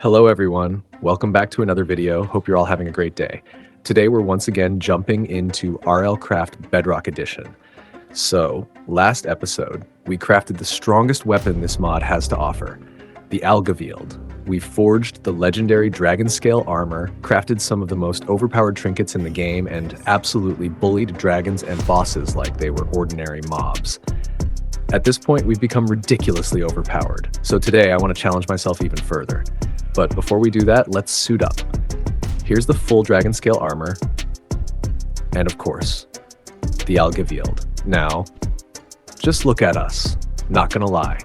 Hello everyone, welcome back to another video. Hope you're all having a great day. Today we're once again jumping into RLCraft Bedrock Edition. So, last episode, we crafted the strongest weapon this mod has to offer, the Algavield. We forged the legendary dragon scale armor, crafted some of the most overpowered trinkets in the game, and absolutely bullied dragons and bosses like they were ordinary mobs. At this point, we've become ridiculously overpowered, so today I want to challenge myself even further. But before we do that, let's suit up. Here's the full dragon scale armor, and of course, the Algavield. Now, just look at us, not gonna lie.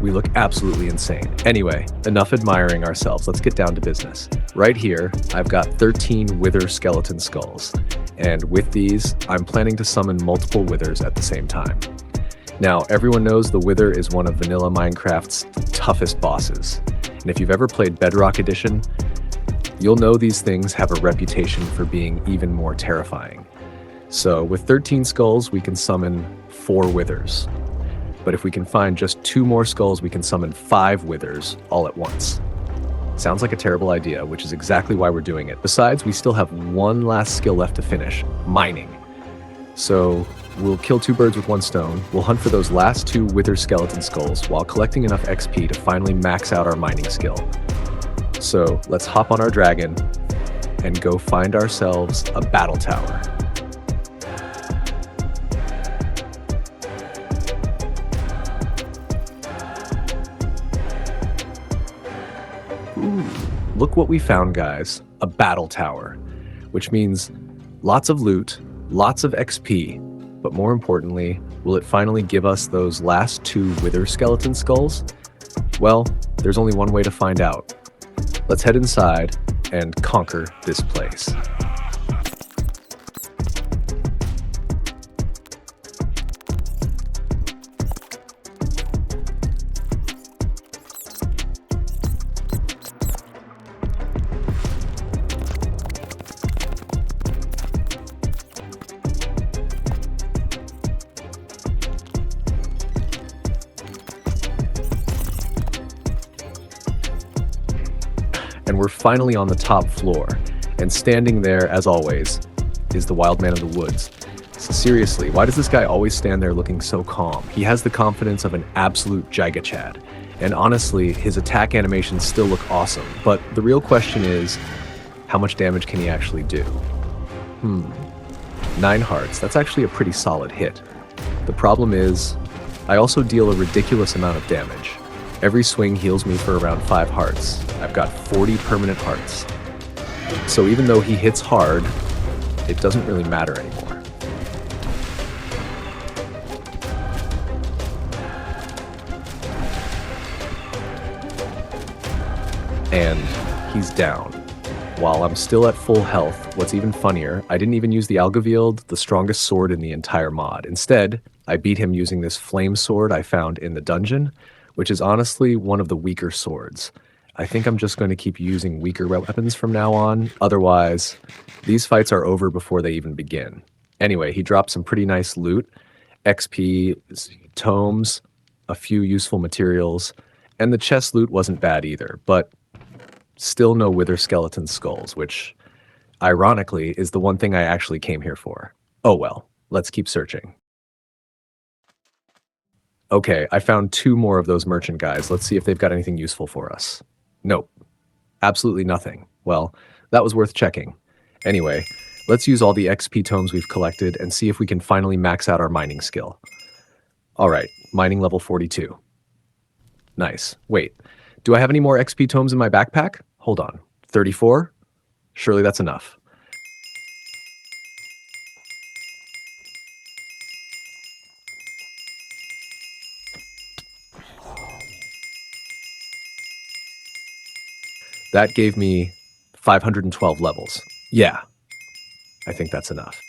We look absolutely insane. Anyway, enough admiring ourselves, let's get down to business. Right here, I've got 13 wither skeleton skulls, and with these, I'm planning to summon multiple withers at the same time. Now, everyone knows the Wither is one of vanilla Minecraft's toughest bosses. And if you've ever played Bedrock Edition, you'll know these things have a reputation for being even more terrifying. So with 13 skulls, we can summon 4 withers. But if we can find just 2 more skulls, we can summon 5 withers all at once. Sounds like a terrible idea, which is exactly why we're doing it. Besides, we still have one last skill left to finish, mining. So we'll kill 2 birds with 1 stone. We'll hunt for those last 2 wither skeleton skulls while collecting enough XP to finally max out our mining skill. So let's hop on our dragon and go find ourselves a battle tower. Ooh, look what we found, guys. A battle tower, which means lots of loot, lots of XP, but more importantly, will it finally give us those last 2 wither skeleton skulls? Well, there's only one way to find out. Let's head inside and conquer this place. And we're finally on the top floor, and standing there, as always, is the wild man of the woods. So seriously, why does this guy always stand there looking so calm? He has the confidence of an absolute Giga-Chad, and honestly, his attack animations still look awesome, but the real question is, how much damage can he actually do? 9 hearts, that's actually a pretty solid hit. The problem is, I also deal a ridiculous amount of damage. Every swing heals me for around 5 hearts. I've got 40 permanent hearts. So even though he hits hard, it doesn't really matter anymore. And he's down. While I'm still at full health, what's even funnier, I didn't even use the Algavield, the strongest sword in the entire mod. Instead, I beat him using this flame sword I found in the dungeon, which is honestly one of the weaker swords. I think I'm just going to keep using weaker weapons from now on, otherwise, these fights are over before they even begin. Anyway, he dropped some pretty nice loot, XP, tomes, a few useful materials, and the chest loot wasn't bad either, but still no wither skeleton skulls, which, ironically, is the one thing I actually came here for. Oh well, let's keep searching. Okay, I found 2 more of those merchant guys. Let's see if they've got anything useful for us. Nope. Absolutely nothing. Well, that was worth checking. Anyway, let's use all the XP tomes we've collected and see if we can finally max out our mining skill. Alright, mining level 42. Nice. Wait, do I have any more XP tomes in my backpack? Hold on. 34? Surely that's enough. That gave me 512 levels. Yeah, I think that's enough.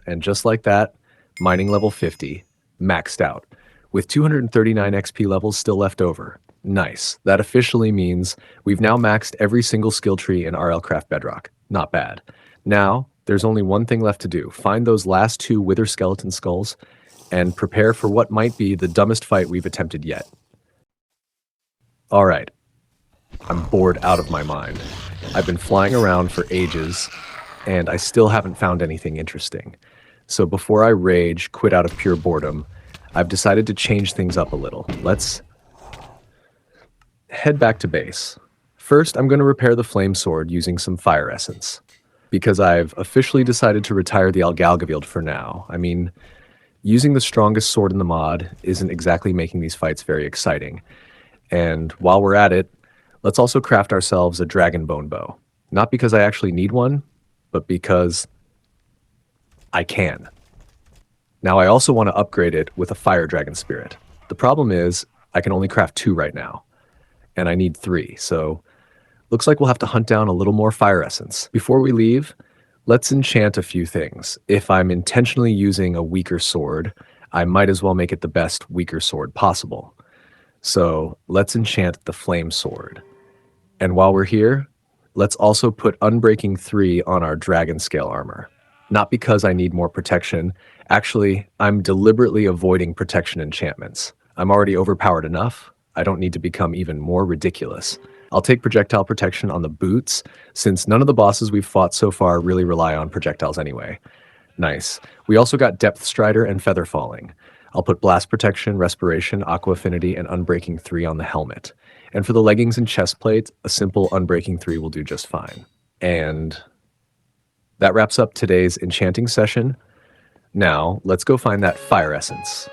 And just like that, mining level 50, maxed out, with 239 XP levels still left over. Nice. That officially means we've now maxed every single skill tree in RLCraft Bedrock. Not bad. Now, there's only one thing left to do. Find those last 2 wither skeleton skulls and prepare for what might be the dumbest fight we've attempted yet. All right, I'm bored out of my mind. I've been flying around for ages, and I still haven't found anything interesting. So before I rage, quit out of pure boredom, I've decided to change things up a little. Let's head back to base. First, I'm going to repair the flame sword using some fire essence, because I've officially decided to retire the Algalgavield for now. I mean, using the strongest sword in the mod isn't exactly making these fights very exciting. And while we're at it, let's also craft ourselves a dragon bone bow. Not because I actually need one, but because I can. Now I also want to upgrade it with a fire dragon spirit. The problem is I can only craft 2 right now, and I need 3, so looks like we'll have to hunt down a little more fire essence. Before we leave, let's enchant a few things. If I'm intentionally using a weaker sword, I might as well make it the best weaker sword possible. So let's enchant the flame sword. And while we're here, let's also put Unbreaking 3 on our dragon scale armor. Not because I need more protection. Actually, I'm deliberately avoiding protection enchantments. I'm already overpowered enough. I don't need to become even more ridiculous. I'll take projectile protection on the boots, since none of the bosses we've fought so far really rely on projectiles anyway. Nice. We also got Depth Strider and Feather Falling. I'll put Blast Protection, Respiration, Aqua Affinity, and Unbreaking 3 on the helmet. And for the leggings and chest plate, a simple Unbreaking 3 will do just fine. And that wraps up today's enchanting session. Now, let's go find that fire essence.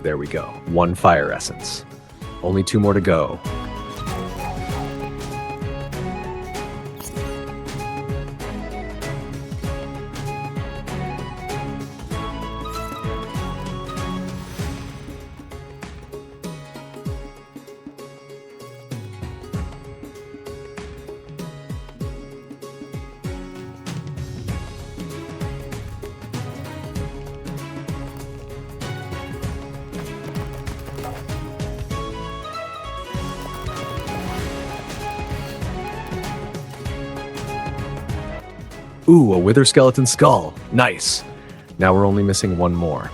There we go. 1 fire essence. Only 2 more to go. Ooh, a wither skeleton skull. Nice. Now we're only missing 1 more.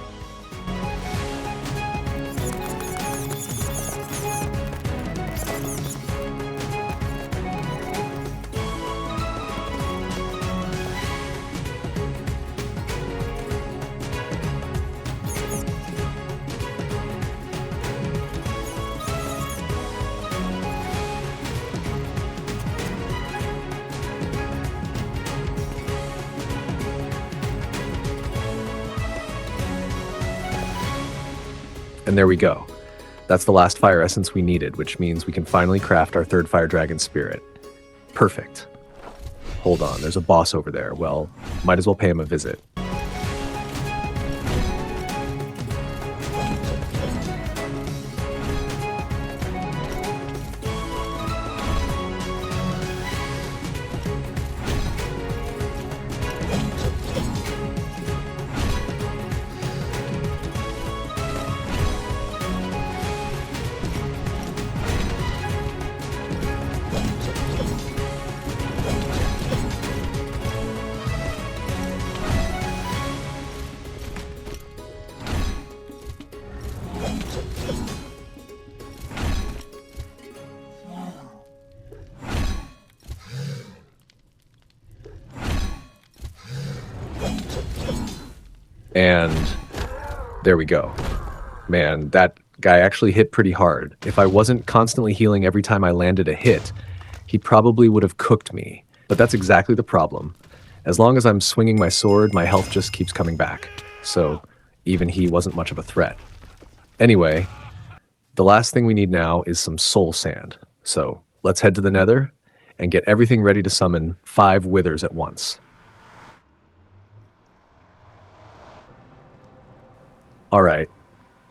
And there we go. That's the last fire essence we needed, which means we can finally craft our 3rd fire dragon spirit. Perfect. Hold on, there's a boss over there. Well, might as well pay him a visit. And there we go. Man, that guy actually hit pretty hard. If I wasn't constantly healing every time I landed a hit, he probably would have cooked me. But that's exactly the problem. As long as I'm swinging my sword, my health just keeps coming back. So even he wasn't much of a threat. Anyway, the last thing we need now is some soul sand. So let's head to the Nether and get everything ready to summon 5 withers at once. All right,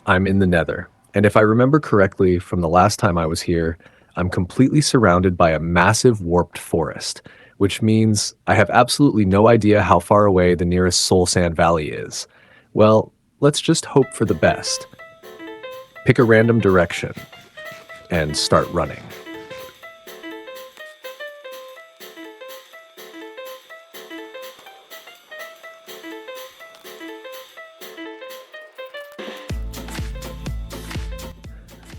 I'm in the Nether, and if I remember correctly from the last time I was here, I'm completely surrounded by a massive warped forest, which means I have absolutely no idea how far away the nearest Soul Sand Valley is. Well, let's just hope for the best. Pick a random direction and start running.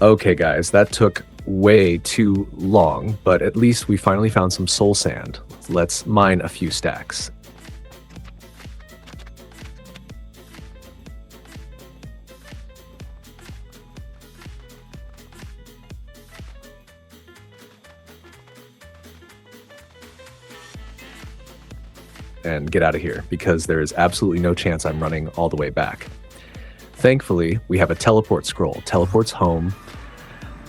Okay, guys, that took way too long, but at least we finally found some soul sand. Let's mine a few stacks. And get out of here, because there is absolutely no chance I'm running all the way back. Thankfully, we have a teleport scroll. Teleports home,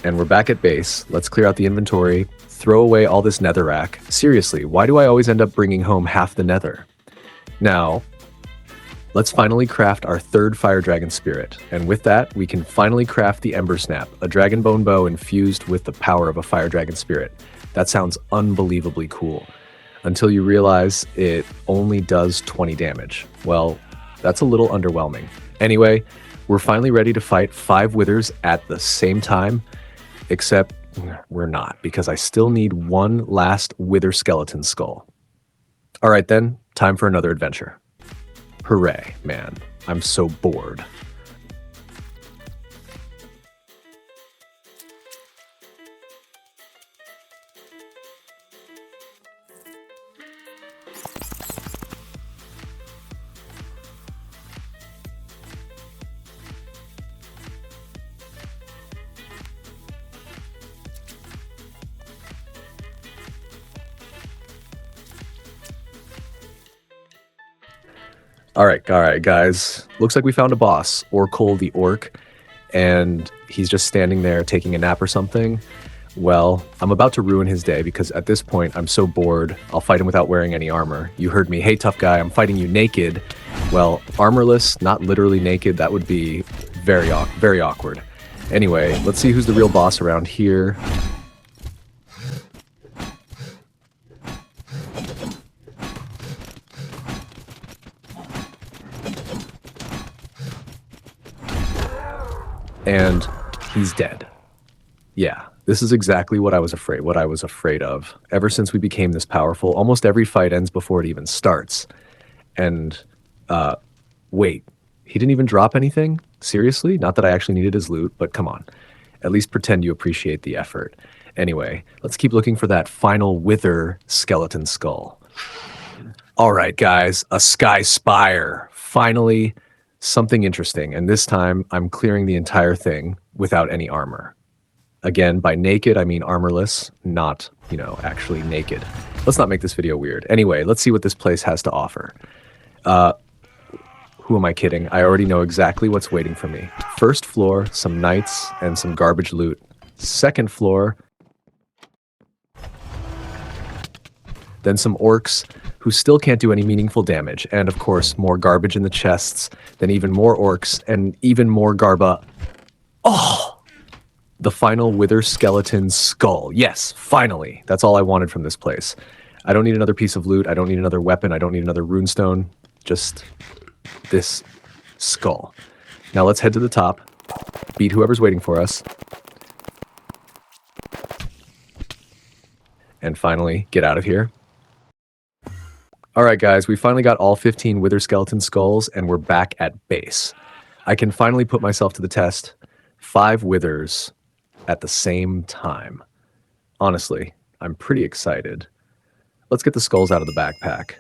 and we're back at base. Let's clear out the inventory, throw away all this netherrack. Seriously, why do I always end up bringing home half the nether? Now, let's finally craft our third fire dragon spirit, and with that, we can finally craft the Embersnap, a dragon bone bow infused with the power of a fire dragon spirit. That sounds unbelievably cool. Until you realize it only does 20 damage. Well, that's a little underwhelming. Anyway, we're finally ready to fight 5 withers at the same time, except we're not, because I still need one last wither skeleton skull. All right then, time for another adventure. Hooray, man, I'm so bored. All right, guys. Looks like we found a boss, Orkol the Orc, and he's just standing there taking a nap or something. Well, I'm about to ruin his day because at this point, I'm so bored, I'll fight him without wearing any armor. You heard me. Hey, tough guy, I'm fighting you naked. Well, armorless, not literally naked, that would be very awkward. Anyway, let's see who's the real boss around here. And he's dead. Yeah, this is exactly what I was afraid of. Ever since we became this powerful, almost every fight ends before it even starts. And, wait, he didn't even drop anything? Seriously? Not that I actually needed his loot, but come on. At least pretend you appreciate the effort. Anyway, let's keep looking for that final wither skeleton skull. All right, guys, a sky spire. Finally, something interesting, and this time I'm clearing the entire thing without any armor. Again, by naked, I mean armorless, not, actually naked. Let's not make this video weird. Anyway, let's see what this place has to offer. Who am I kidding? I already know exactly what's waiting for me. First floor, some knights and some garbage loot. Second floor, then some orcs who still can't do any meaningful damage, and of course, more garbage in the chests, then even more orcs, and even more garba. Oh! The final wither skeleton skull. Yes, finally! That's all I wanted from this place. I don't need another piece of loot, I don't need another weapon, I don't need another runestone, just this skull. Now let's head to the top, beat whoever's waiting for us, and finally get out of here. Alright guys, we finally got all 15 wither skeleton skulls and we're back at base. I can finally put myself to the test. 5 withers at the same time. Honestly, I'm pretty excited. Let's get the skulls out of the backpack.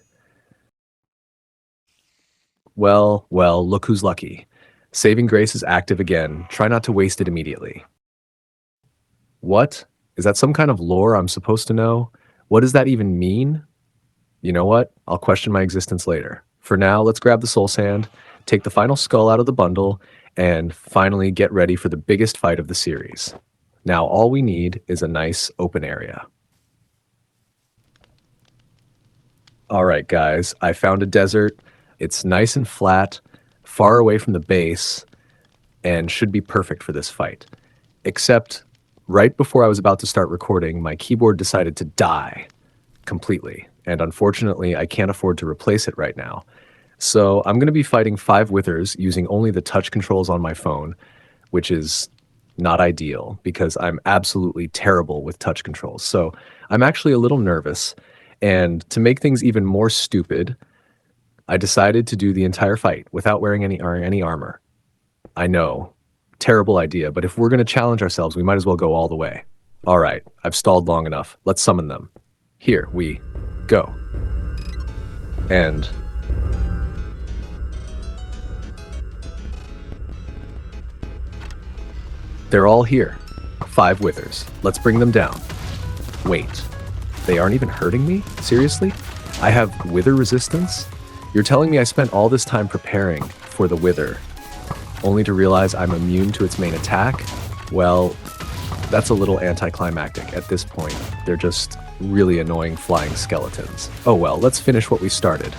Well, look who's lucky. Saving Grace is active again. Try not to waste it immediately. What? Is that some kind of lore I'm supposed to know? What does that even mean? You know what? I'll question my existence later. For now, let's grab the soul sand, take the final skull out of the bundle, and finally get ready for the biggest fight of the series. Now, all we need is a nice open area. All right, guys, I found a desert. It's nice and flat, far away from the base, and should be perfect for this fight. Except, right before I was about to start recording, my keyboard decided to die completely. And unfortunately, I can't afford to replace it right now. So I'm going to be fighting 5 withers using only the touch controls on my phone, which is not ideal because I'm absolutely terrible with touch controls. So I'm actually a little nervous. And to make things even more stupid, I decided to do the entire fight without wearing any armor. I know, Terrible idea, but if we're going to challenge ourselves, we might as well go all the way. All right, I've stalled long enough. Let's summon them. Here we go. And they're all here. 5 withers. Let's bring them down. Wait, they aren't even hurting me? Seriously? I have wither resistance? You're telling me I spent all this time preparing for the wither, only to realize I'm immune to its main attack? Well, that's a little anticlimactic. At this point, they're just really annoying flying skeletons. Oh well, let's finish what we started.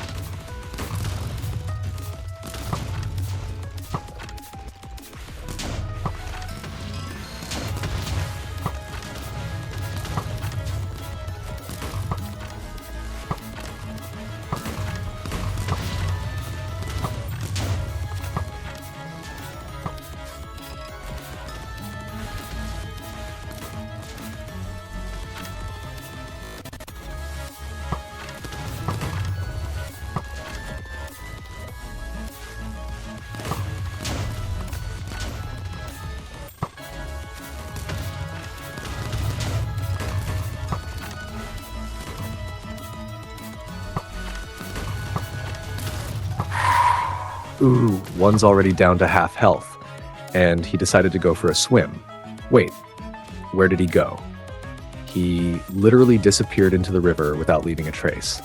Ooh, one's already down to half health, and he decided to go for a swim. Wait, where did he go? He literally disappeared into the river without leaving a trace.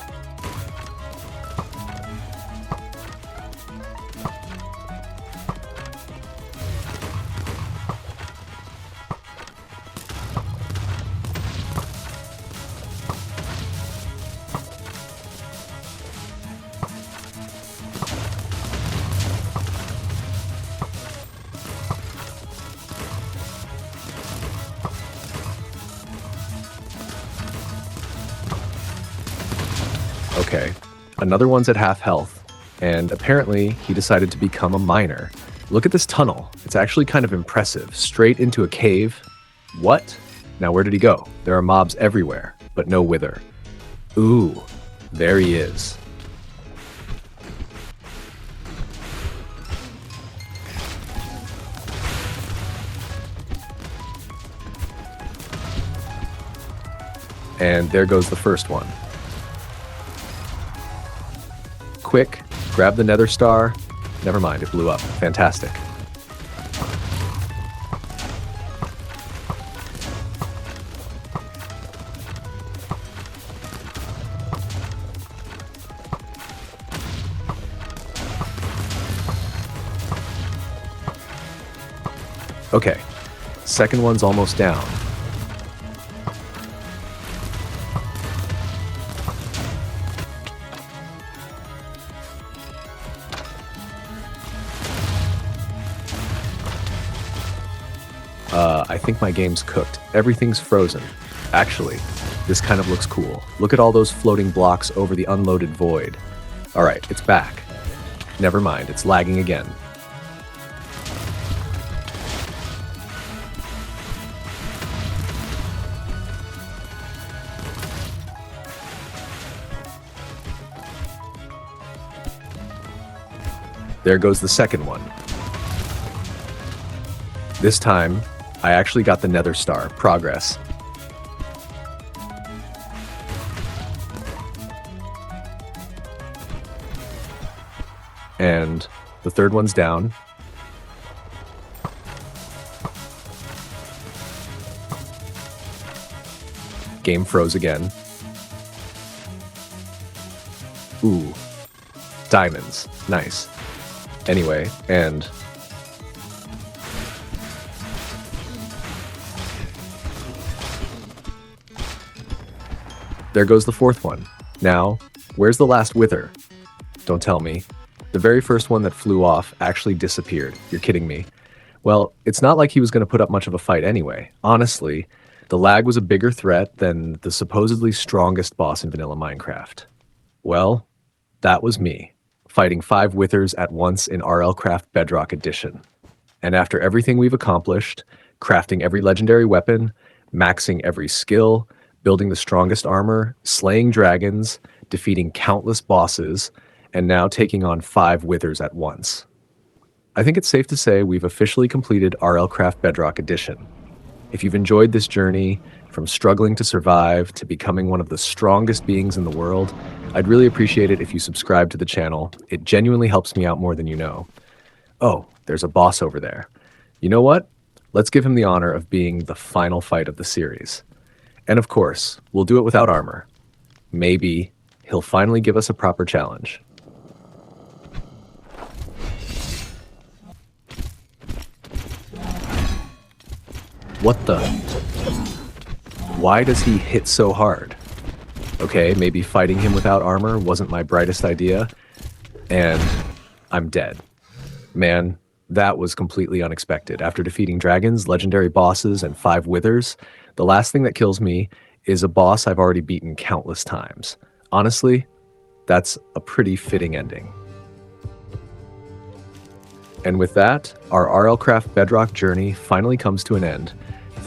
Okay, another one's at half health, and apparently he decided to become a miner. Look at this tunnel. It's actually kind of impressive. Straight into a cave. What? Now where did he go? There are mobs everywhere, but no wither. Ooh, there he is. And there goes the first one. Quick, grab the nether star. Never mind, it blew up. Fantastic. Okay, second one's almost down. I think my game's cooked. Everything's frozen. Actually, this kind of looks cool. Look at all those floating blocks over the unloaded void. Alright, it's back. Never mind, it's lagging again. There goes the second one. This time, I actually got the nether star. Progress. And the third one's down. Game froze again. Ooh. Diamonds. Nice. Anyway, and there goes the fourth one. Now, where's the last wither? Don't tell me. The very first one that flew off actually disappeared. You're kidding me. Well, it's not like he was going to put up much of a fight anyway. Honestly, the lag was a bigger threat than the supposedly strongest boss in vanilla Minecraft. Well, that was me, fighting 5 withers at once in RLCraft Bedrock Edition. And after everything we've accomplished, crafting every legendary weapon, maxing every skill, building the strongest armor, slaying dragons, defeating countless bosses, and now taking on 5 withers at once. I think it's safe to say we've officially completed RLCraft Bedrock Edition. If you've enjoyed this journey, from struggling to survive to becoming one of the strongest beings in the world, I'd really appreciate it if you subscribe to the channel. It genuinely helps me out more than you know. Oh, there's a boss over there. You know what? Let's give him the honor of being the final fight of the series. And of course, we'll do it without armor. Maybe he'll finally give us a proper challenge. What the? Why does he hit so hard? Okay, maybe fighting him without armor wasn't my brightest idea, and I'm dead. Man, that was completely unexpected. After defeating dragons, legendary bosses, and 5 withers, the last thing that kills me is a boss I've already beaten countless times. Honestly, that's a pretty fitting ending. And with that, our RLCraft Bedrock journey finally comes to an end.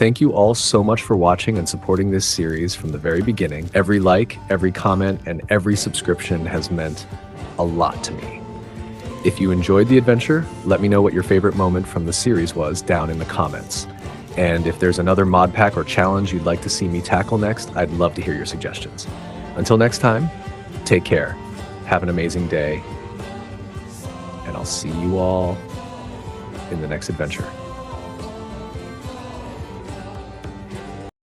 Thank you all so much for watching and supporting this series from the very beginning. Every like, every comment, and every subscription has meant a lot to me. If you enjoyed the adventure, let me know what your favorite moment from the series was down in the comments. And if there's another mod pack or challenge you'd like to see me tackle next, I'd love to hear your suggestions. Until next time, take care, have an amazing day, and I'll see you all in the next adventure.